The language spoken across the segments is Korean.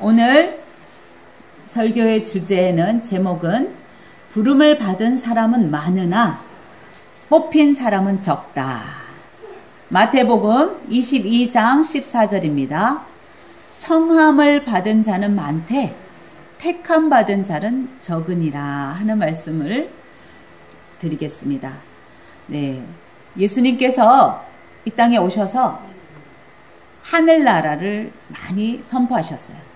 오늘 설교의 주제는 제목은 부름을 받은 사람은 많으나 뽑힌 사람은 적다. 마태복음 22장 14절입니다. 청함을 받은 자는 많되 택함 받은 자는 적으니라 하는 말씀을 드리겠습니다. 네, 예수님께서 이 땅에 오셔서 하늘나라를 많이 선포하셨어요.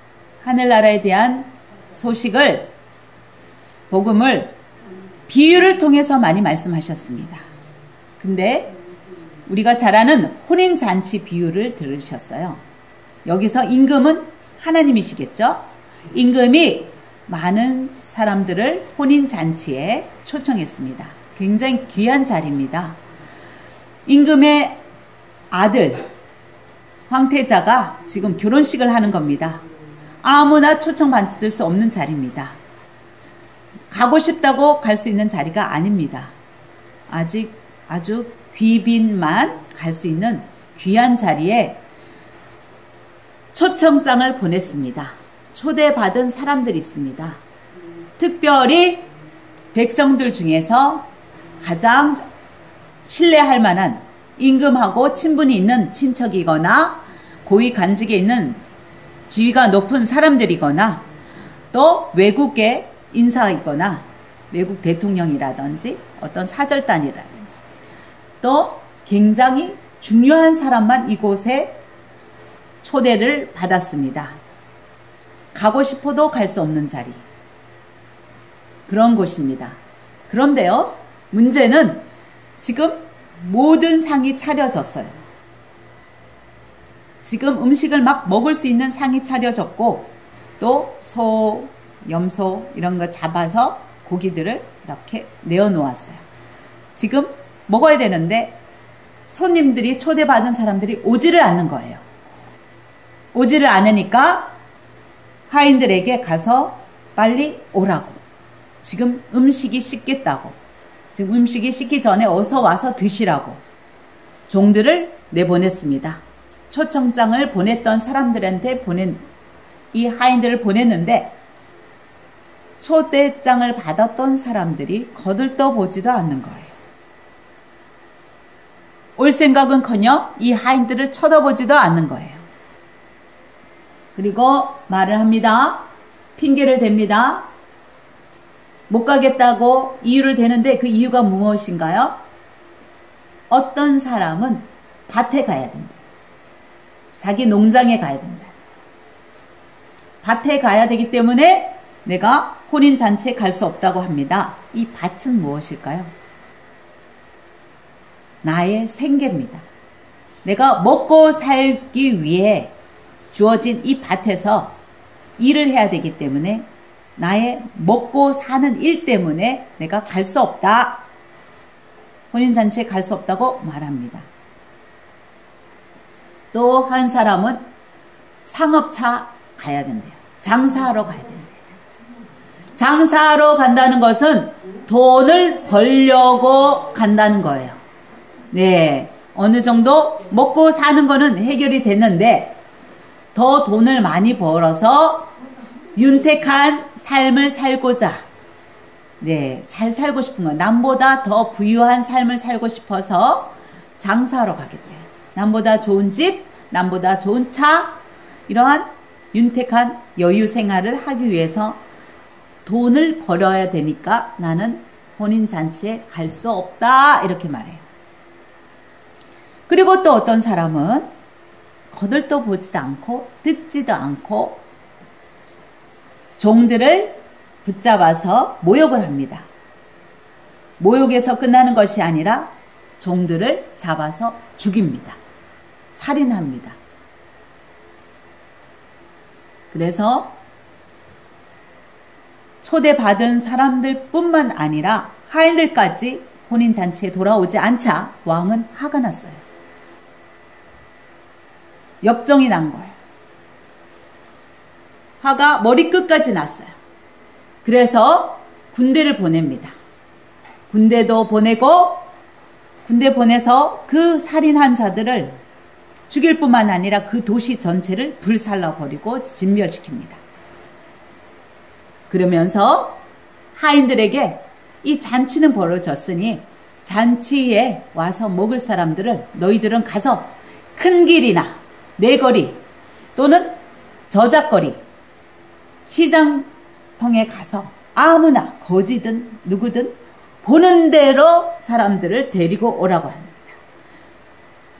하늘나라에 대한 소식을, 복음을 비유를 통해서 많이 말씀하셨습니다. 근데 우리가 잘 아는 혼인잔치 비유를 들으셨어요. 여기서 임금은 하나님이시겠죠? 임금이 많은 사람들을 혼인잔치에 초청했습니다. 굉장히 귀한 자리입니다. 임금의 아들, 황태자가 지금 결혼식을 하는 겁니다. 아무나 초청받을 수 없는 자리입니다. 가고 싶다고 갈 수 있는 자리가 아닙니다. 아주 귀빈만 갈 수 있는 귀한 자리에 초청장을 보냈습니다. 초대받은 사람들이 있습니다. 특별히 백성들 중에서 가장 신뢰할 만한 임금하고 친분이 있는 친척이거나 고위 관직에 있는 지위가 높은 사람들이거나 또 외국의 인사이거나 외국 대통령이라든지 어떤 사절단이라든지 또 굉장히 중요한 사람만 이곳에 초대를 받았습니다. 가고 싶어도 갈 수 없는 자리, 그런 곳입니다. 그런데요, 문제는 지금 모든 상이 차려졌어요. 지금 음식을 막 먹을 수 있는 상이 차려졌고 또 소, 염소 이런 거 잡아서 고기들을 이렇게 내어놓았어요. 지금 먹어야 되는데 손님들이, 초대받은 사람들이 오지를 않는 거예요. 오지를 않으니까 하인들에게 가서 빨리 오라고, 지금 음식이 식겠다고, 지금 음식이 식기 전에 어서 와서 드시라고 종들을 내보냈습니다. 초청장을 보냈던 사람들한테 이 하인들을 보냈는데 초대장을 받았던 사람들이 거들떠보지도 않는 거예요. 올 생각은커녕 이 하인들을 쳐다보지도 않는 거예요. 그리고 말을 합니다. 핑계를 댑니다. 못 가겠다고 이유를 대는데 그 이유가 무엇인가요? 어떤 사람은 밭에 가야 된다. 자기 농장에 가야 된다. 밭에 가야 되기 때문에 내가 혼인잔치에 갈 수 없다고 합니다. 이 밭은 무엇일까요? 나의 생계입니다. 내가 먹고 살기 위해 주어진 이 밭에서 일을 해야 되기 때문에 나의 먹고 사는 일 때문에 내가 갈 수 없다. 혼인잔치에 갈 수 없다고 말합니다. 또 한 사람은 상업차 가야 된대요. 장사하러 가야 된대요. 장사하러 간다는 것은 돈을 벌려고 간다는 거예요. 네, 어느 정도 먹고 사는 거는 해결이 됐는데 더 돈을 많이 벌어서 윤택한 삶을 살고자, 네, 잘 살고 싶은 거예요. 남보다 더 부유한 삶을 살고 싶어서 장사하러 가겠대요. 남보다 좋은 집, 남보다 좋은 차, 이러한 윤택한 여유 생활을 하기 위해서 돈을 벌어야 되니까 나는 혼인잔치에 갈 수 없다, 이렇게 말해요. 그리고 또 어떤 사람은 거들떠 보지도 않고 듣지도 않고 종들을 붙잡아서 모욕을 합니다. 모욕에서 끝나는 것이 아니라 종들을 잡아서 죽입니다. 살인합니다. 그래서 초대받은 사람들 뿐만 아니라 하인들까지 혼인잔치에 돌아오지 않자 왕은 화가 났어요. 역정이 난 거예요. 화가 머리끝까지 났어요. 그래서 군대를 보냅니다. 군대도 보내고, 군대 보내서 그 살인한 자들을 죽일 뿐만 아니라 그 도시 전체를 불살라버리고 진멸시킵니다. 그러면서 하인들에게 이 잔치는 벌어졌으니 잔치에 와서 먹을 사람들을 너희들은 가서 큰 길이나 내거리 또는 저작거리 시장통에 가서 아무나 거지든 누구든 보는 대로 사람들을 데리고 오라고 합니다.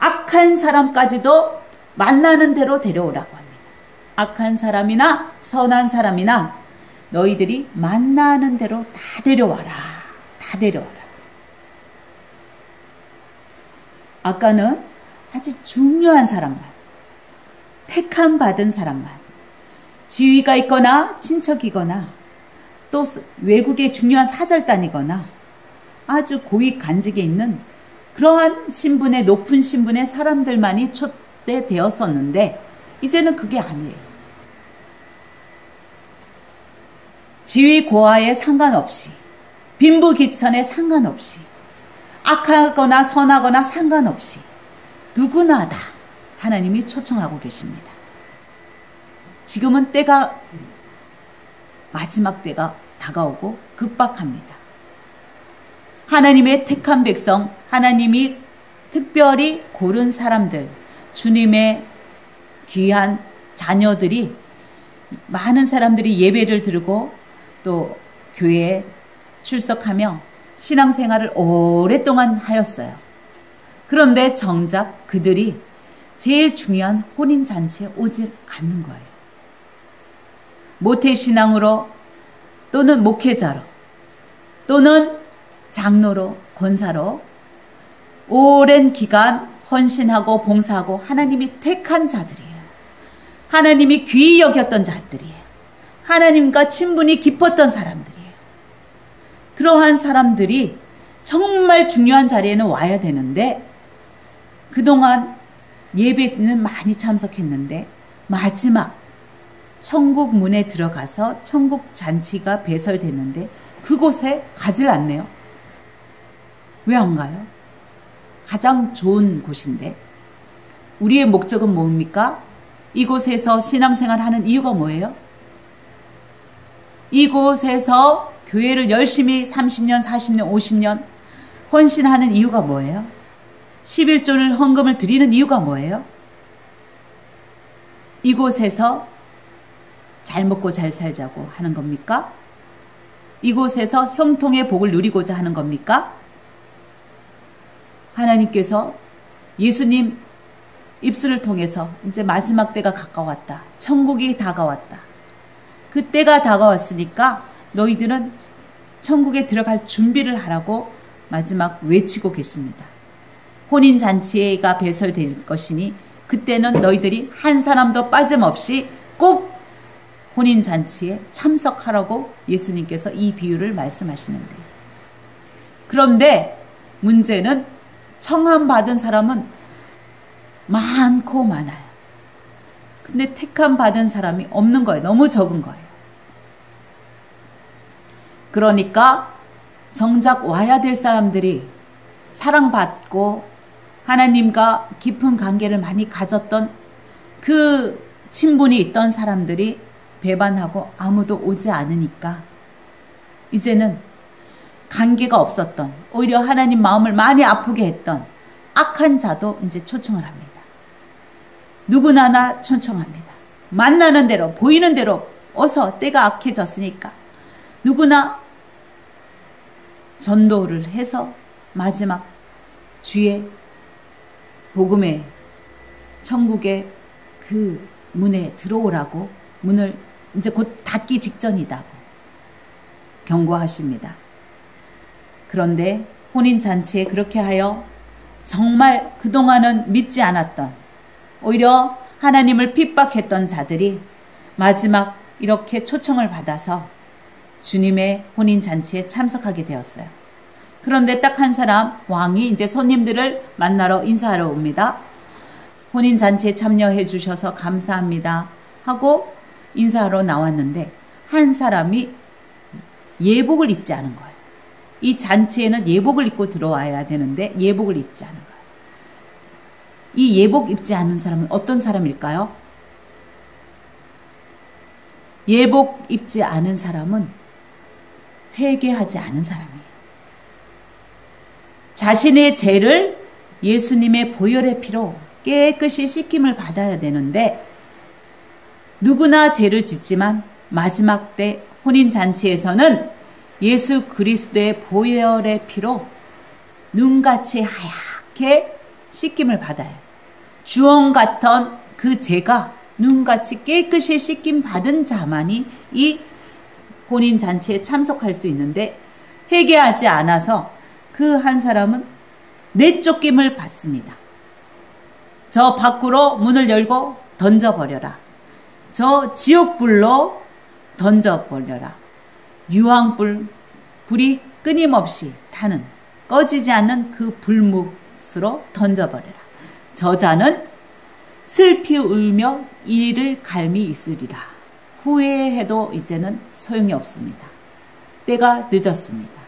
악한 사람까지도 만나는 대로 데려오라고 합니다. 악한 사람이나 선한 사람이나 너희들이 만나는 대로 다 데려와라. 다 데려와라. 아까는 아주 중요한 사람만, 택함 받은 사람만, 지위가 있거나 친척이거나 또 외국의 중요한 사절단이거나 아주 고위 간직에 있는 그러한 신분의 높은 신분의 사람들만이 초대되었었는데 이제는 그게 아니에요. 지위 고하에 상관없이 빈부귀천에 상관없이 악하거나 선하거나 상관없이 누구나 다 하나님이 초청하고 계십니다. 지금은 때가 마지막 때가 다가오고 급박합니다. 하나님의 택한 백성, 하나님이 특별히 고른 사람들, 주님의 귀한 자녀들이 많은 사람들이 예배를 드리고 또 교회에 출석하며 신앙생활을 오랫동안 하였어요. 그런데 정작 그들이 제일 중요한 혼인잔치에 오질 않는 거예요. 모태신앙으로 또는 목회자로 또는 장로로 권사로 오랜 기간 헌신하고 봉사하고 하나님이 택한 자들이에요. 하나님이 귀히 여겼던 자들이에요. 하나님과 친분이 깊었던 사람들이에요. 그러한 사람들이 정말 중요한 자리에는 와야 되는데 그동안 예배는 많이 참석했는데 마지막 천국 문에 들어가서 천국 잔치가 배설되는데 그곳에 가질 않네요. 왜 안 가요? 가장 좋은 곳인데 우리의 목적은 뭡니까? 이곳에서 신앙생활 하는 이유가 뭐예요? 이곳에서 교회를 열심히 30년, 40년, 50년 헌신하는 이유가 뭐예요? 11조를 헌금을 드리는 이유가 뭐예요? 이곳에서 잘 먹고 잘 살자고 하는 겁니까? 이곳에서 형통의 복을 누리고자 하는 겁니까? 하나님께서 예수님 입술을 통해서 이제 마지막 때가 가까웠다. 천국이 다가왔다. 그 때가 다가왔으니까 너희들은 천국에 들어갈 준비를 하라고 마지막 외치고 계십니다. 혼인잔치가 배설될 것이니 그때는 너희들이 한 사람도 빠짐없이 꼭 혼인잔치에 참석하라고 예수님께서 이 비유를 말씀하시는데 그런데 문제는 청함받은 사람은 많고 많아요. 근데 택함 받은 사람이 없는 거예요. 너무 적은 거예요. 그러니까 정작 와야 될 사람들이 사랑받고 하나님과 깊은 관계를 많이 가졌던 그 친분이 있던 사람들이 배반하고 아무도 오지 않으니까 이제는 관계가 없었던 오히려 하나님 마음을 많이 아프게 했던 악한 자도 이제 초청을 합니다. 누구나 초청합니다. 만나는 대로 보이는 대로 어서 때가 악해졌으니까 누구나 전도를 해서 마지막 주의 복음의 천국의 그 문에 들어오라고 문을 이제 곧 닫기 직전이다고 경고하십니다. 그런데 혼인잔치에 그렇게 하여 정말 그동안은 믿지 않았던 오히려 하나님을 핍박했던 자들이 마지막 이렇게 초청을 받아서 주님의 혼인잔치에 참석하게 되었어요. 그런데 딱 한 사람 왕이 이제 손님들을 만나러 인사하러 옵니다. 혼인잔치에 참여해 주셔서 감사합니다 하고 인사하러 나왔는데 한 사람이 예복을 입지 않은 거예요. 이 잔치에는 예복을 입고 들어와야 되는데 예복을 입지 않은 거예요. 이 예복 입지 않은 사람은 어떤 사람일까요? 예복 입지 않은 사람은 회개하지 않은 사람이에요. 자신의 죄를 예수님의 보혈의 피로 깨끗이 씻김을 받아야 되는데, 누구나 죄를 짓지만 마지막 때 혼인잔치에서는 예수 그리스도의 보혈의 피로 눈같이 하얗게 씻김을 받아야 해요. 주홍 같던 그 죄가 눈같이 깨끗이 씻김 받은 자만이 이 혼인잔치에 참석할 수 있는데, 회개하지 않아서 그 한 사람은 내쫓김을 받습니다. 저 밖으로 문을 열고 던져버려라. 저 지옥불로 던져버려라. 유황불이 끊임없이 타는, 꺼지지 않는 그 불못으로 던져버려라. 저자는 슬피 울며 이를 갈미 있으리라. 후회해도 이제는 소용이 없습니다. 때가 늦었습니다.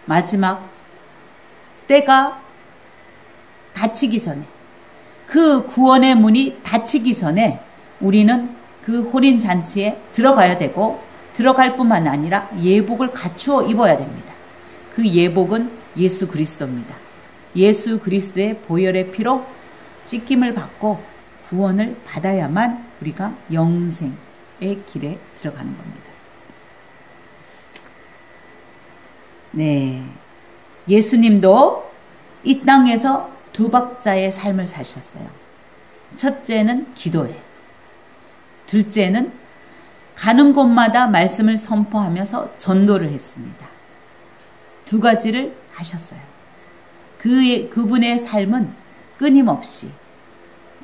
마지막 때가 닫히기 전에, 그 구원의 문이 닫히기 전에 우리는 그 혼인잔치에 들어가야 되고, 들어갈 뿐만 아니라 예복을 갖추어 입어야 됩니다. 그 예복은 예수 그리스도입니다. 예수 그리스도의 보혈의 피로 씻김을 받고 구원을 받아야만 우리가 영생의 길에 들어가는 겁니다. 네, 예수님도 이 땅에서 두 박자의 삶을 사셨어요. 첫째는 기도에, 둘째는 가는 곳마다 말씀을 선포하면서 전도를 했습니다. 두 가지를 하셨어요. 그분의 삶은 끊임없이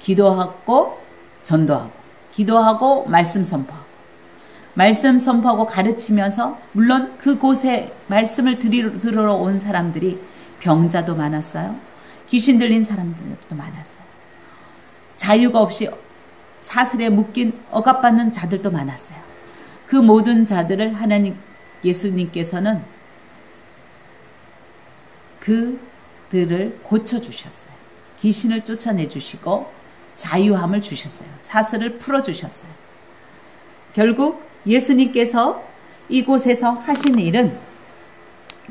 기도하고 전도하고, 기도하고 말씀 선포하고 가르치면서, 물론 그곳에 말씀을 들으러 온 사람들이 병자도 많았어요. 귀신 들린 사람들도 많았어요. 자유가 없이 사슬에 묶인 억압받는 자들도 많았어요. 그 모든 자들을 예수님께서는 그들을 고쳐주셨어요. 귀신을 쫓아내주시고 자유함을 주셨어요. 사슬을 풀어주셨어요. 결국 예수님께서 이곳에서 하신 일은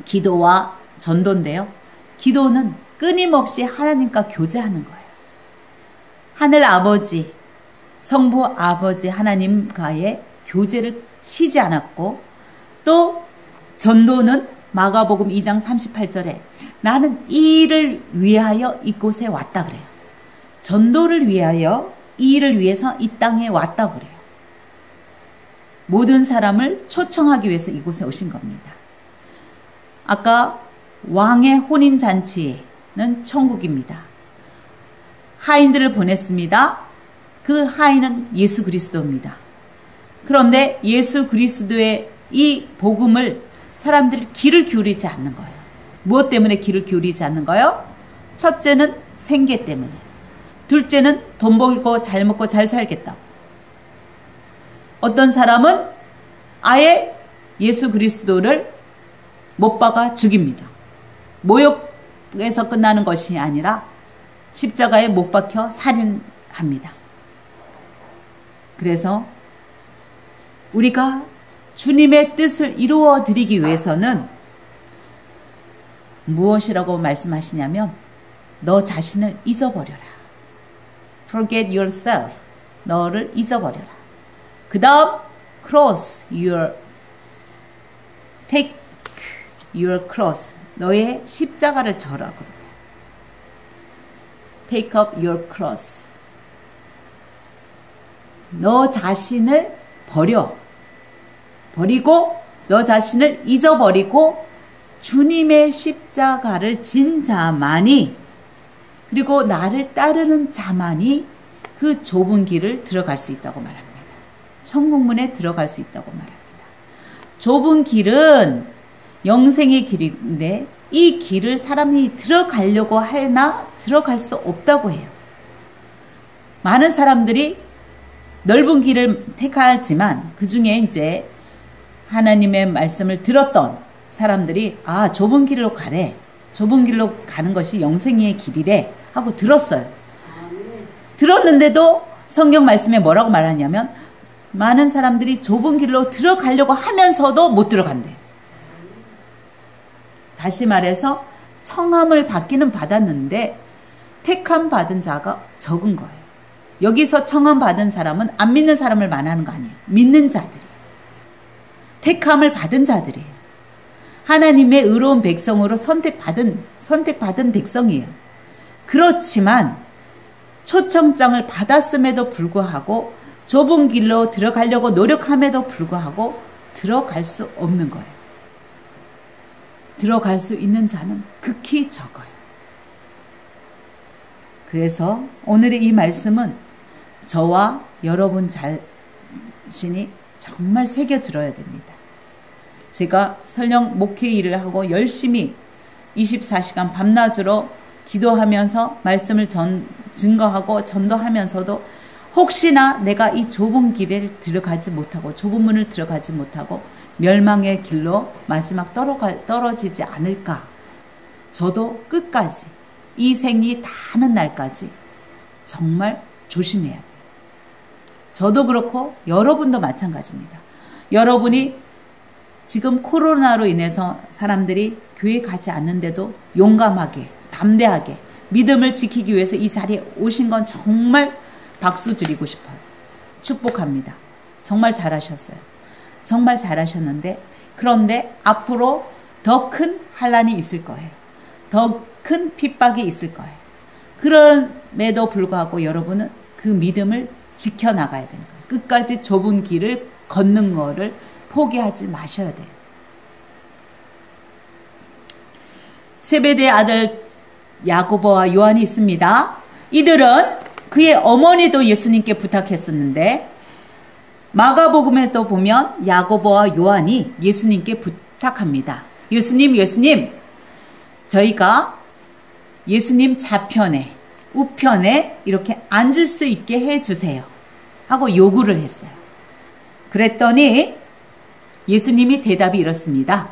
기도와 전도인데요. 기도는 끊임없이 하나님과 교제하는 거예요. 하늘 아버지, 성부 아버지 하나님과의 교제를 쉬지 않았고, 또 전도는 마가복음 2장 38절에 나는 이 일을 위하여 이곳에 왔다 그래요. 전도를 위하여, 이 일을 위해서 이 땅에 왔다 그래요. 모든 사람을 초청하기 위해서 이곳에 오신 겁니다. 아까 왕의 혼인잔치는 천국입니다. 하인들을 보냈습니다. 그 하인은 예수 그리스도입니다. 그런데 예수 그리스도의 이 복음을 사람들이 귀를 기울이지 않는 거예요. 무엇 때문에 귀를 기울이지 않는 거예요? 첫째는 생계 때문에, 둘째는 돈 벌고 잘 먹고 잘 살겠다. 어떤 사람은 아예 예수 그리스도를 못 박아 죽입니다. 모욕에서 끝나는 것이 아니라 십자가에 못 박혀 살인합니다. 그래서 우리가 주님의 뜻을 이루어 드리기 위해서는 무엇이라고 말씀하시냐면, 너 자신을 잊어버려라. Forget yourself. 너를 잊어버려라. 그 다음 take your cross. 너의 십자가를 져라. Take up your cross. 너 자신을 버리고 너 자신을 잊어버리고 주님의 십자가를 진 자만이, 그리고 나를 따르는 자만이 그 좁은 길을 들어갈 수 있다고 말합니다. 천국문에 들어갈 수 있다고 말합니다. 좁은 길은 영생의 길인데 이 길을 사람이 들어가려고 하나 들어갈 수 없다고 해요. 많은 사람들이 넓은 길을 택하지만 그 중에 이제 하나님의 말씀을 들었던 사람들이 좁은 길로 가래. 좁은 길로 가는 것이 영생의 길이래 하고 들었어요. 들었는데도 성경 말씀에 뭐라고 말하냐면 많은 사람들이 좁은 길로 들어가려고 하면서도 못 들어간대. 다시 말해서 청함을 받기는 받았는데 택함 받은 자가 적은 거예요. 여기서 청함 받은 사람은 안 믿는 사람을 말하는 거 아니에요. 믿는 자들이. 택함을 받은 자들이에요. 하나님의 의로운 백성으로 선택받은 백성이에요. 그렇지만 초청장을 받았음에도 불구하고 좁은 길로 들어가려고 노력함에도 불구하고 들어갈 수 없는 거예요. 들어갈 수 있는 자는 극히 적어요. 그래서 오늘의 이 말씀은 저와 여러분 자신이 정말 새겨 들어야 됩니다. 제가 설령 목회 일을 하고 열심히 24시간 밤낮으로 기도하면서 말씀을 증거하고 전도하면서도 혹시나 내가 이 좁은 길을 들어가지 못하고 좁은 문을 들어가지 못하고 멸망의 길로 마지막 떨어지지 않을까. 저도 끝까지 이 생이 다하는 날까지 정말 조심해야 돼요. 저도 그렇고 여러분도 마찬가지입니다. 여러분이 지금 코로나로 인해서 사람들이 교회 가지 않는데도 용감하게 담대하게 믿음을 지키기 위해서 이 자리에 오신 건 정말 박수 드리고 싶어요. 축복합니다. 정말 잘하셨어요. 정말 잘하셨는데 그런데 앞으로 더 큰 환난이 있을 거예요. 더 큰 핍박이 있을 거예요. 그럼에도 불구하고 여러분은 그 믿음을 지켜나가야 되는 거예요. 끝까지 좁은 길을 걷는 거를 포기하지 마셔야 돼요. 세베대의 아들 야고보와 요한이 있습니다. 이들은 그의 어머니도 예수님께 부탁했었는데 마가복음에도 보면 야고보와 요한이 예수님께 부탁합니다. 예수님, 저희가 예수님 좌편에 우편에 이렇게 앉을 수 있게 해주세요 하고 요구를 했어요. 그랬더니 예수님이 대답이 이렇습니다.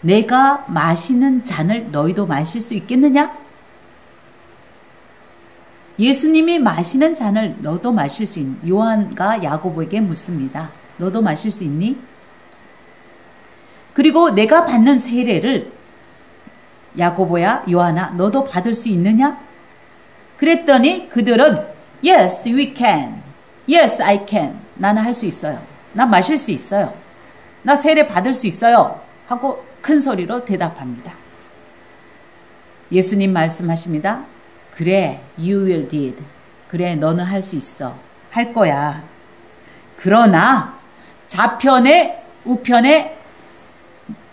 내가 마시는 잔을 너희도 마실 수 있겠느냐? 예수님이 마시는 잔을 너도 마실 수 있니? 요한과 야고보에게 묻습니다. 너도 마실 수 있니? 그리고 내가 받는 세례를 야고보야 요한아 너도 받을 수 있느냐? 그랬더니 그들은 Yes, we can. Yes, I can. 나는 할 수 있어요. 나 마실 수 있어요. 나 세례 받을 수 있어요. 하고 큰 소리로 대답합니다. 예수님 말씀하십니다. 그래, you will did. 그래, 너는 할 수 있어. 할 거야. 그러나 좌편에 우편에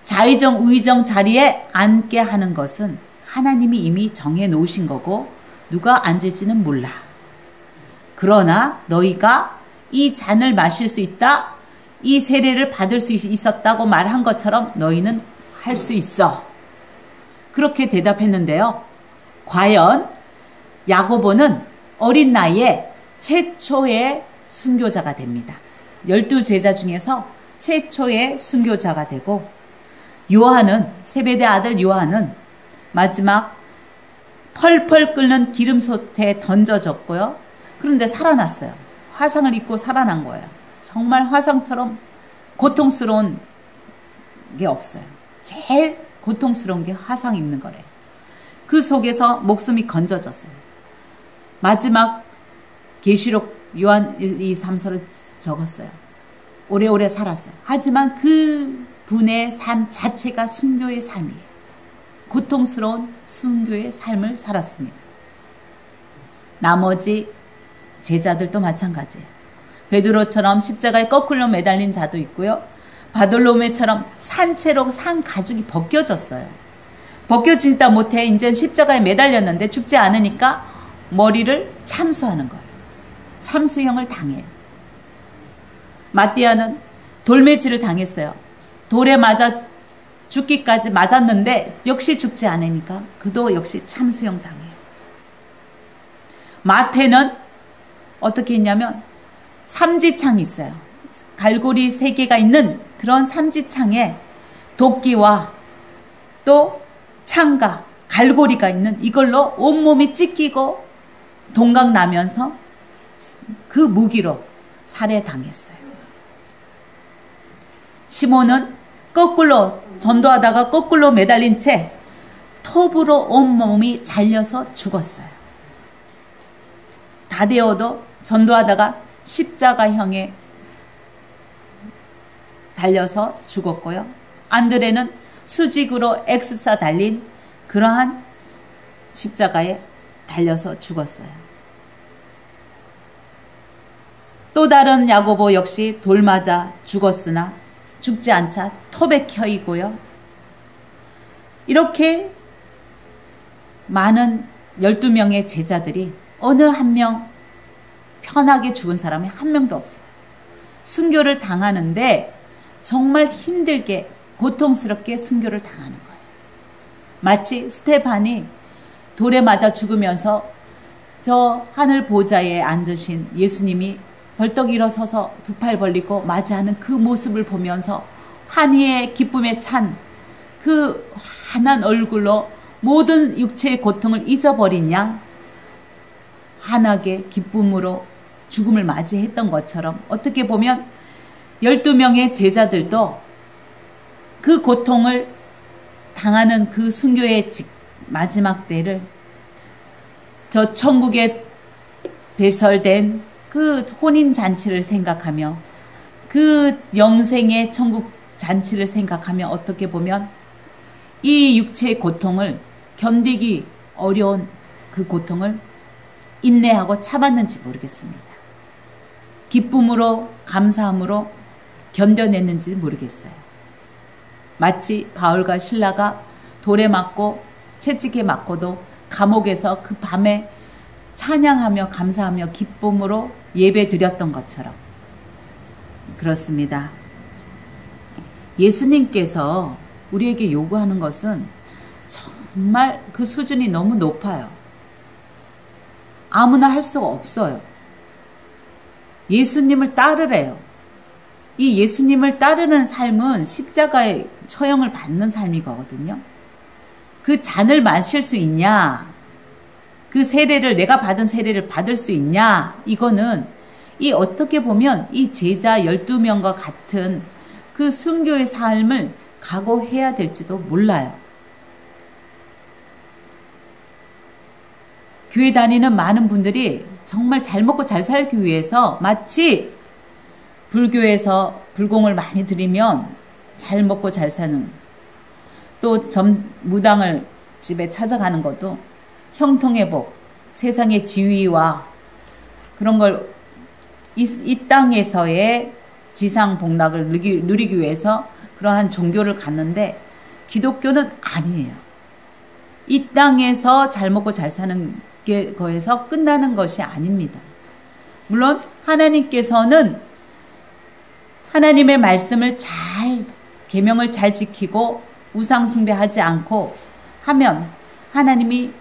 좌의정 우의정 자리에 앉게 하는 것은 하나님이 이미 정해 놓으신 거고 누가 앉을지는 몰라. 그러나 너희가 이 잔을 마실 수 있다. 이 세례를 받을 수 있었다고 말한 것처럼 너희는 할 수 있어. 그렇게 대답했는데요. 과연 야고보는 어린 나이에 최초의 순교자가 됩니다. 12제자 중에서 최초의 순교자가 되고 요한은 세베대 아들 요한은 마지막 펄펄 끓는 기름솥에 던져졌고요. 그런데 살아났어요. 화상을 입고 살아난 거예요. 정말 화상처럼 고통스러운 게 없어요. 제일 고통스러운 게 화상 입는 거래요. 그 속에서 목숨이 건져졌어요. 마지막 계시록 요한 1, 2, 3서를 적었어요. 오래오래 살았어요. 하지만 그 분의 삶 자체가 순교의 삶이에요. 고통스러운 순교의 삶을 살았습니다. 나머지 제자들도 마찬가지예요. 베드로처럼 십자가에 거꾸로 매달린 자도 있고요. 바돌로메처럼 산채로 산 가죽이 벗겨졌어요. 벗겨지다 못해 이제 십자가에 매달렸는데 죽지 않으니까 머리를 참수하는 거예요. 참수형을 당해요. 마띠아는 돌매질을 당했어요. 돌에 맞아 죽기까지 맞았는데 역시 죽지 않으니까 그도 역시 참수형 당해요. 마태는 어떻게 했냐면 삼지창이 있어요. 갈고리 3개가 있는 그런 삼지창에 도끼와 또 창과 갈고리가 있는 이걸로 온몸이 찢기고 동강나면서 그 무기로 살해당했어요. 시몬은 거꾸로 전도하다가 거꾸로 매달린 채 톱으로 온몸이 잘려서 죽었어요. 다데오도 전도하다가 십자가형에 달려서 죽었고요. 안드레는 수직으로 X자 달린 그러한 십자가에 달려서 죽었어요. 또 다른 야고보 역시 돌 맞아 죽었으나 죽지 않자 톱에 켜이고요. 이렇게 많은 12명의 제자들이 어느 한 명 편하게 죽은 사람이 한 명도 없어요. 순교를 당하는데 정말 힘들게 고통스럽게 순교를 당하는 거예요. 마치 스테반이 돌에 맞아 죽으면서 저 하늘 보좌에 앉으신 예수님이 벌떡 일어서서 두 팔 벌리고 맞이하는 그 모습을 보면서 환희의 기쁨에 찬 그 환한 얼굴로 모든 육체의 고통을 잊어버린 양 환하게 기쁨으로 죽음을 맞이했던 것처럼 어떻게 보면 12명의 제자들도 그 고통을 당하는 그 순교의 마지막 때를 저 천국에 배설된 그 혼인잔치를 생각하며 그 영생의 천국 잔치를 생각하며 어떻게 보면 이 육체의 고통을 견디기 어려운 그 고통을 인내하고 참았는지 모르겠습니다. 기쁨으로 감사함으로 견뎌냈는지 모르겠어요. 마치 바울과 실라가 돌에 맞고 채찍에 맞고도 감옥에서 그 밤에 찬양하며 감사하며 기쁨으로 예배 드렸던 것처럼 그렇습니다. 예수님께서 우리에게 요구하는 것은 정말 그 수준이 너무 높아요. 아무나 할 수가 없어요. 예수님을 따르래요. 이 예수님을 따르는 삶은 십자가의 처형을 받는 삶이거든요. 그 잔을 마실 수 있냐? 그 세례를 내가 받은 세례를 받을 수 있냐? 이거는 이 어떻게 보면 이 제자 12명과 같은 그 순교의 삶을 각오해야 될지도 몰라요. 교회 다니는 많은 분들이 정말 잘 먹고 잘 살기 위해서 마치 불교에서 불공을 많이 드리면 잘 먹고 잘 사는 또 무당을 집에 찾아가는 것도 형통의 복, 세상의 지위와 그런 걸 이 땅에서의 지상 복락을 누리기 위해서 그러한 종교를 갖는데 기독교는 아니에요. 이 땅에서 잘 먹고 잘 사는 거에서 끝나는 것이 아닙니다. 물론 하나님께서는 하나님의 말씀을 잘 계명을 잘 지키고 우상 숭배하지 않고 하면 하나님이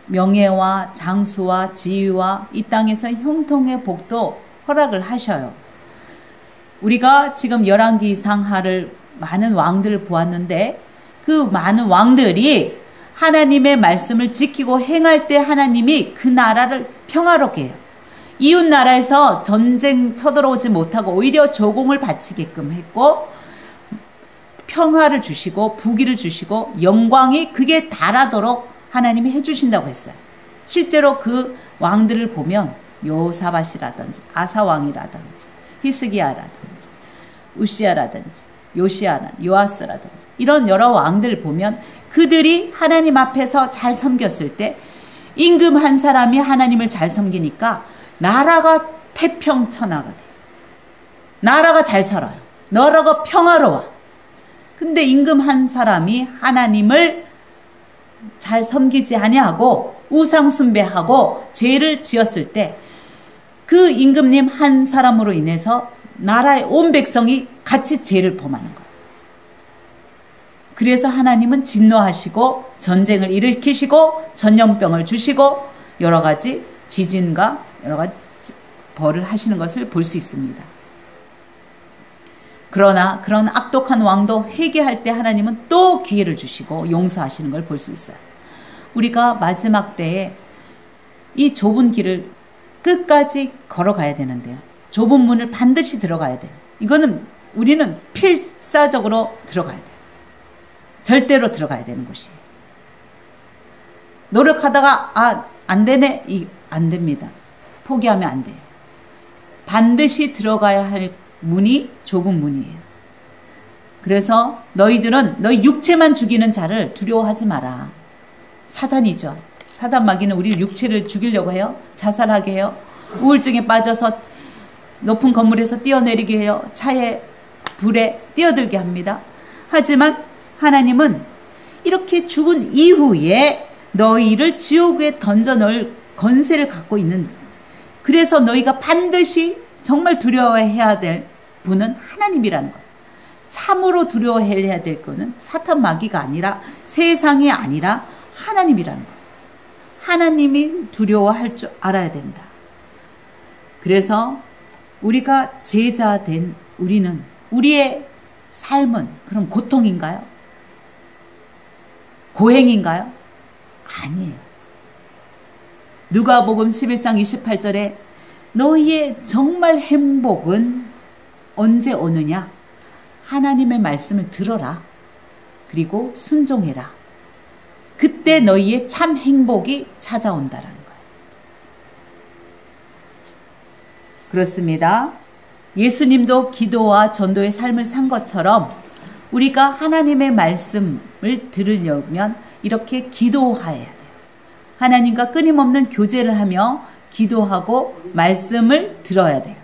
명예와 장수와 지위와 이 땅에서 형통의 복도 허락을 하셔요. 우리가 지금 열왕기 상하를 많은 왕들을 보았는데 그 많은 왕들이 하나님의 말씀을 지키고 행할 때 하나님이 그 나라를 평화롭게 해요. 이웃 나라에서 전쟁 쳐들어오지 못하고 오히려 조공을 바치게끔 했고 평화를 주시고 부귀를 주시고 영광이 그게 달하도록 하나님이 해주신다고 했어요. 실제로 그 왕들을 보면 요사밧이라든지 아사왕이라든지 히스기야라든지 우시야라든지 요아스라든지 이런 여러 왕들을 보면 그들이 하나님 앞에서 잘 섬겼을 때 임금 한 사람이 하나님을 잘 섬기니까 나라가 태평천하가 돼요. 나라가 잘 살아요. 나라가 평화로워. 근데 임금 한 사람이 하나님을 잘 섬기지 아니하고 우상 숭배하고 죄를 지었을 때 그 임금님 한 사람으로 인해서 나라의 온 백성이 같이 죄를 범하는 거예요. 그래서 하나님은 진노하시고 전쟁을 일으키시고 전염병을 주시고 여러 가지 지진과 여러 가지 벌을 하시는 것을 볼 수 있습니다. 그러나 그런 악독한 왕도 회개할 때 하나님은 또 기회를 주시고 용서하시는 걸 볼 수 있어요. 우리가 마지막 때에 이 좁은 길을 끝까지 걸어가야 되는데요. 좁은 문을 반드시 들어가야 돼요. 이거는 우리는 필사적으로 들어가야 돼요. 절대로 들어가야 되는 곳이에요. 노력하다가 안 되네? 안 됩니다. 포기하면 안 돼요. 반드시 들어가야 할 문이 좁은 문이에요. 그래서 너희들은 너희 육체만 죽이는 자를 두려워하지 마라. 사단이죠. 사단 마귀는 우리 육체를 죽이려고 해요. 자살하게 해요. 우울증에 빠져서 높은 건물에서 뛰어내리게 해요. 차에 불에 뛰어들게 합니다. 하지만 하나님은 이렇게 죽은 이후에 너희를 지옥에 던져 넣을 권세를 갖고 있는, 그래서 너희가 반드시 정말 두려워해야 될 분은 하나님이라는 거예요. 참으로 두려워해야 될 거는 사탄 마귀가 아니라 세상이 아니라 하나님이라는 거예요. 하나님이 두려워할 줄 알아야 된다. 그래서 우리가 제자된 우리는, 우리의 삶은 그럼 고통인가요? 고행인가요? 아니에요. 누가복음 11장 28절에 너희의 정말 행복은 언제 오느냐? 하나님의 말씀을 들어라. 그리고 순종해라. 그때 너희의 참 행복이 찾아온다라는 거예요. 그렇습니다. 예수님도 기도와 전도의 삶을 산 것처럼 우리가 하나님의 말씀을 들으려면 이렇게 기도해야 돼요. 하나님과 끊임없는 교제를 하며 기도하고 말씀을 들어야 돼요.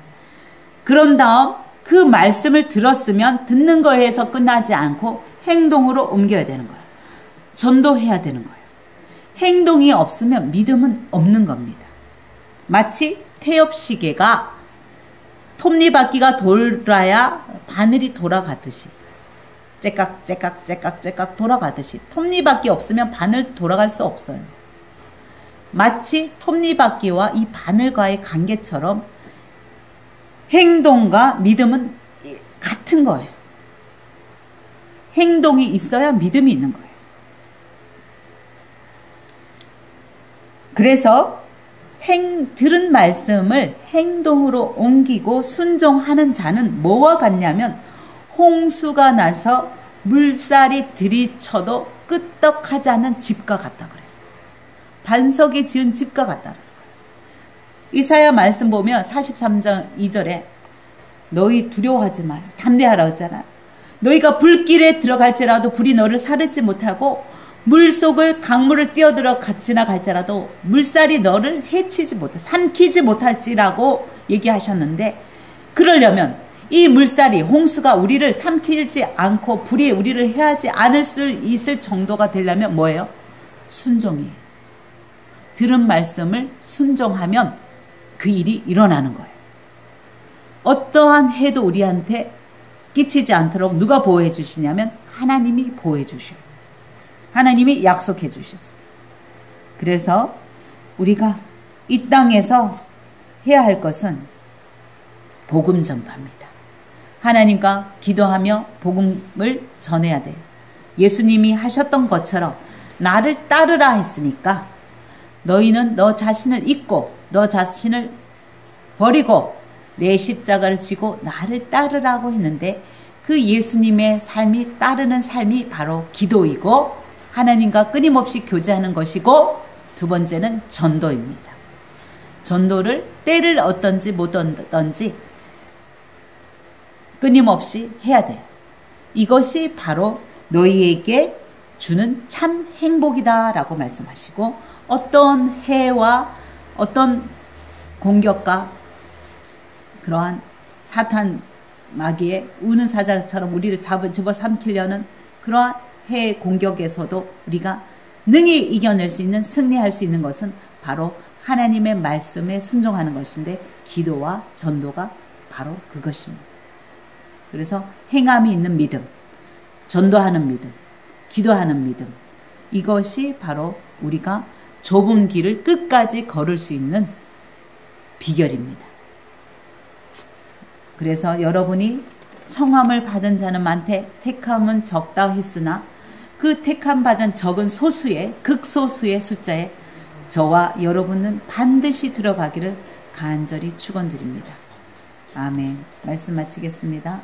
그런 다음 그 말씀을 들었으면 듣는 거에서 끝나지 않고 행동으로 옮겨야 되는 거예요. 전도해야 되는 거예요. 행동이 없으면 믿음은 없는 겁니다. 마치 태엽시계가 톱니바퀴가 돌아야 바늘이 돌아가듯이, 째깍 돌아가듯이 톱니바퀴 없으면 바늘 돌아갈 수 없어요. 마치 톱니바퀴와 이 바늘과의 관계처럼 행동과 믿음은 같은 거예요. 행동이 있어야 믿음이 있는 거예요. 그래서 들은 말씀을 행동으로 옮기고 순종하는 자는 뭐와 같냐면 홍수가 나서 물살이 들이쳐도 끄떡하지 않는 집과 같다 그랬어요. 반석이 지은 집과 같다. 이사야 말씀 보면 43장 2절에 너희 두려워하지 마라. 담대하라 했잖아. 너희가 불길에 들어갈지라도 불이 너를 사르지 못하고 물속을 강물을 뛰어들어 지나갈지라도 물살이 너를 해치지 못해 삼키지 못할지라고 얘기하셨는데, 그러려면 이 물살이 홍수가 우리를 삼키지 않고 불이 우리를 해하지 않을 수 있을 정도가 되려면 뭐예요? 순종이에요. 들은 말씀을 순종하면 그 일이 일어나는 거예요. 어떠한 해도 우리한테 끼치지 않도록 누가 보호해 주시냐면 하나님이 보호해 주셔요. 하나님이 약속해 주셨어요. 그래서 우리가 이 땅에서 해야 할 것은 복음 전파입니다. 하나님과 기도하며 복음을 전해야 돼요. 예수님이 하셨던 것처럼 나를 따르라 했으니까 너희는 너 자신을 잊고 너 자신을 버리고 내 십자가를 지고 나를 따르라고 했는데, 그 예수님의 삶이 따르는 삶이 바로 기도이고 하나님과 끊임없이 교제하는 것이고, 두 번째는 전도입니다. 전도를 때를 얻든지 못 얻든지 끊임없이 해야 돼요. 이것이 바로 너희에게 주는 참 행복이다 라고 말씀하시고, 어떤 해와 어떤 공격과 그러한 사탄 마귀의 우는 사자처럼 우리를 집어삼키려는 그러한 해의 공격에서도 우리가 능히 이겨낼 수 있는, 승리할 수 있는 것은 바로 하나님의 말씀에 순종하는 것인데, 기도와 전도가 바로 그것입니다. 그래서 행함이 있는 믿음, 전도하는 믿음, 기도하는 믿음, 이것이 바로 우리가 좁은 길을 끝까지 걸을 수 있는 비결입니다. 그래서 여러분이 청함을 받은 자는 많되 택함은 적다 했으나 그 택함 받은 적은 소수의 극소수의 숫자에 저와 여러분은 반드시 들어가기를 간절히 축원드립니다. 아멘. 말씀 마치겠습니다.